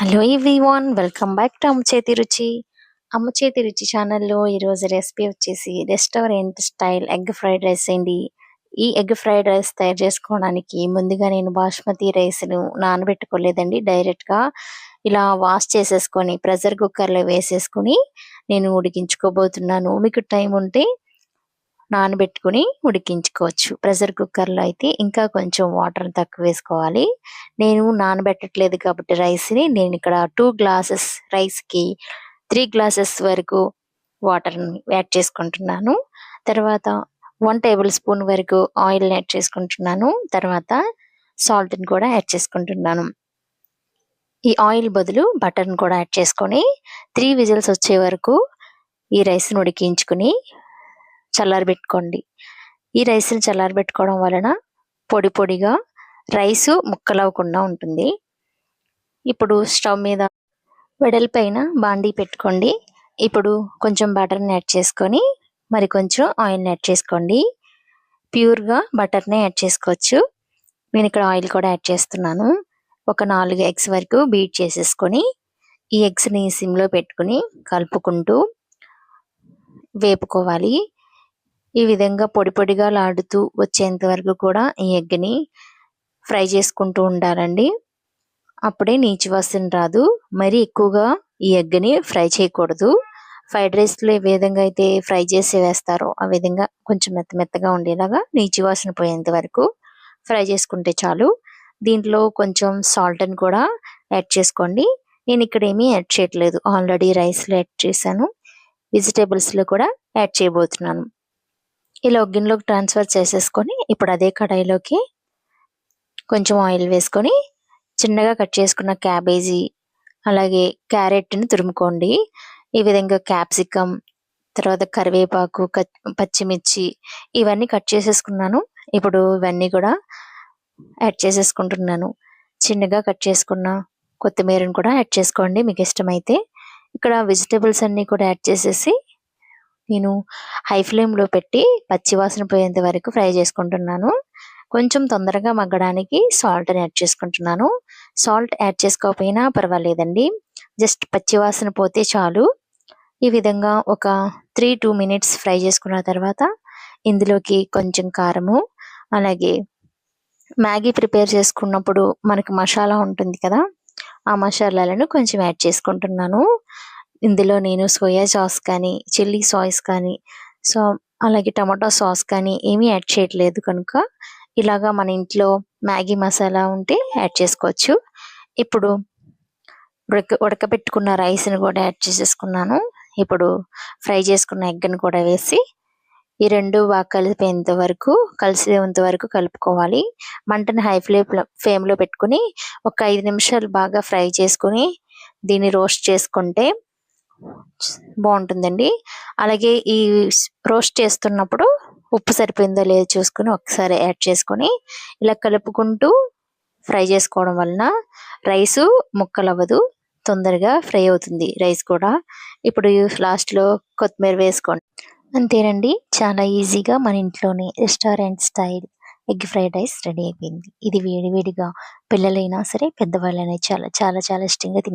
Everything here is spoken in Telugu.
Hello everyone, welcome back to అమ్మ చేతి రుచి. అమ్మ చేతి రుచి ఛానల్లో ఈరోజు రెసిపీ వచ్చేసి restaurant style egg fried rice అండి. ఈ ఎగ్ ఫ్రైడ్ రైస్ తయారు చేసుకోవడానికి ముందుగా నేను బాస్మతి రైస్ను నానబెట్టుకోలేదండి. డైరెక్ట్గా ఇలా వాష్ చేసేసుకొని ప్రెషర్ కుక్కర్లో వేసేసుకొని నేను ఉడికించుకోబోతున్నాను. మీకు టైం ఉంటే నానబెట్టుకుని ఉడికించుకోవచ్చు. ప్రెషర్ కుక్కర్లో అయితే ఇంకా కొంచెం వాటర్ తక్కువ వేసుకోవాలి. నేను నానబెట్టట్లేదు కాబట్టి రైస్ని నేను ఇక్కడ 2 గ్లాసెస్ రైస్కి 3 గ్లాసెస్ వరకు వాటర్ని యాడ్ చేసుకుంటున్నాను. తర్వాత 1 టేబుల్ స్పూన్ వరకు ఆయిల్ని యాడ్ చేసుకుంటున్నాను. తర్వాత సాల్ట్ని కూడా యాడ్ చేసుకుంటున్నాను. ఈ ఆయిల్ బదులు బటర్ని కూడా యాడ్ చేసుకొని 3 విజిల్స్ వచ్చే వరకు ఈ రైస్ని ఉడికించుకుని చల్లారబెట్టుకోండి. ఈ రైస్ని చల్లారబెట్టుకోవడం వలన పొడి పొడిగా రైసు ముక్కలవ్వకుండా ఉంటుంది. ఇప్పుడు స్టవ్ మీద వెడల్పైన బాండీ పెట్టుకోండి. ఇప్పుడు కొంచెం బటర్ని యాడ్ చేసుకొని మరి కొంచెం ఆయిల్ని యాడ్ చేసుకోండి. ప్యూర్గా బటర్నే యాడ్ చేసుకోవచ్చు. నేను ఇక్కడ ఆయిల్ కూడా యాడ్ చేస్తున్నాను. ఒక 4 ఎగ్స్ వరకు బీట్ చేసేసుకొని ఈ ఎగ్స్ని సిమ్లో పెట్టుకుని కలుపుకుంటూ వేపుకోవాలి. ఈ విధంగా పొడి పొడిగా లాడుతూ వచ్చేంత వరకు కూడా ఈ ఎగ్ని ఫ్రై చేసుకుంటూ ఉండాలండి. అప్పుడే నీచు వాసన రాదు. మరి ఎక్కువగా ఈ ఎగ్ని ఫ్రై చేయకూడదు. ఫ్రైడ్ రైస్లో ఏ విధంగా అయితే ఫ్రై చేసి వేస్తారో ఆ విధంగా కొంచెం మెత్తగా ఉండేలాగా నీచు వాసన పోయేంత వరకు ఫ్రై చేసుకుంటే చాలు. దీంట్లో కొంచెం సాల్ట్ని కూడా యాడ్ చేసుకోండి. నేను ఇక్కడ ఏమీ యాడ్ చేయట్లేదు, ఆల్రెడీ రైస్లో యాడ్ చేశాను. వెజిటేబుల్స్లో కూడా యాడ్ చేయబోతున్నాను. ఇలా ఒక గిన్నెలోకి ట్రాన్స్ఫర్ చేసేసుకొని ఇప్పుడు అదే కడాయిలోకి కొంచెం ఆయిల్ వేసుకొని చిన్నగా కట్ చేసుకున్న క్యాబేజీ అలాగే క్యారెట్ని తురుముకోండి. ఈ విధంగా క్యాప్సికమ్, తర్వాత కరివేపాకు, పచ్చిమిర్చి ఇవన్నీ కట్ చేసేసుకున్నాను. ఇప్పుడు ఇవన్నీ కూడా యాడ్ చేసేసుకుంటున్నాను. చిన్నగా కట్ చేసుకున్న కొత్తిమీరని కూడా యాడ్ చేసుకోండి మీకు ఇష్టమైతే. ఇక్కడ వెజిటేబుల్స్ అన్నీ కూడా యాడ్ చేసేసి నేను హై ఫ్లేమ్లో పెట్టి పచ్చివాసన పోయేంత వరకు ఫ్రై చేసుకుంటున్నాను. కొంచెం తొందరగా మగ్గడానికి సాల్ట్ని యాడ్ చేసుకుంటున్నాను. సాల్ట్ యాడ్ చేసుకోకపోయినా పర్వాలేదండి, జస్ట్ పచ్చివాసన పోతే చాలు. ఈ విధంగా ఒక 3-2 మినిట్స్ ఫ్రై చేసుకున్న తర్వాత ఇందులోకి కొంచెం కారము అలాగే మ్యాగీ ప్రిపేర్ చేసుకున్నప్పుడు మనకు మసాలా ఉంటుంది కదా, ఆ మసాలాలను కొంచెం యాడ్ చేసుకుంటున్నాను. ఇందులో నేను సోయా సాస్ కానీ చిల్లీ సాస్ కానీ అలాగే టమాటో సాస్ కానీ ఏమీ యాడ్ చేయట్లేదు కనుక ఇలాగా మన ఇంట్లో మ్యాగీ మసాలా ఉంటే యాడ్ చేసుకోవచ్చు. ఇప్పుడు ఉడకబెట్టుకున్న రైస్ని కూడా యాడ్ చేసేసుకున్నాను. ఇప్పుడు ఫ్రై చేసుకున్న ఎగ్ని కూడా వేసి ఈ రెండు బాగా కలిసేంత వరకు కలుపుకోవాలి. మంటని హై ఫ్లేమ్లో పెట్టుకుని ఒక 5 నిమిషాలు బాగా ఫ్రై చేసుకుని దీన్ని రోస్ట్ చేసుకుంటే బాగుంటుందండి. అలాగే ఈ రోస్ట్ చేస్తున్నప్పుడు ఉప్పు సరిపోయిందో లేదో చూసుకుని ఒకసారి యాడ్ చేసుకొని ఇలా కలుపుకుంటూ ఫ్రై చేసుకోవడం వలన రైసు ముక్కలవ్వదు, తొందరగా ఫ్రై అవుతుంది రైస్ కూడా. ఇప్పుడు లాస్ట్లో కొత్తిమీర వేసుకోండి. అంతేనండి, చాలా ఈజీగా మన ఇంట్లోనే restaurant style egg fried rice ready అయిపోయింది. ఇది వేడివేడిగా పిల్లలైనా సరే పెద్దవాళ్ళైనా చాలా చాలా చాలా ఇష్టంగా తినే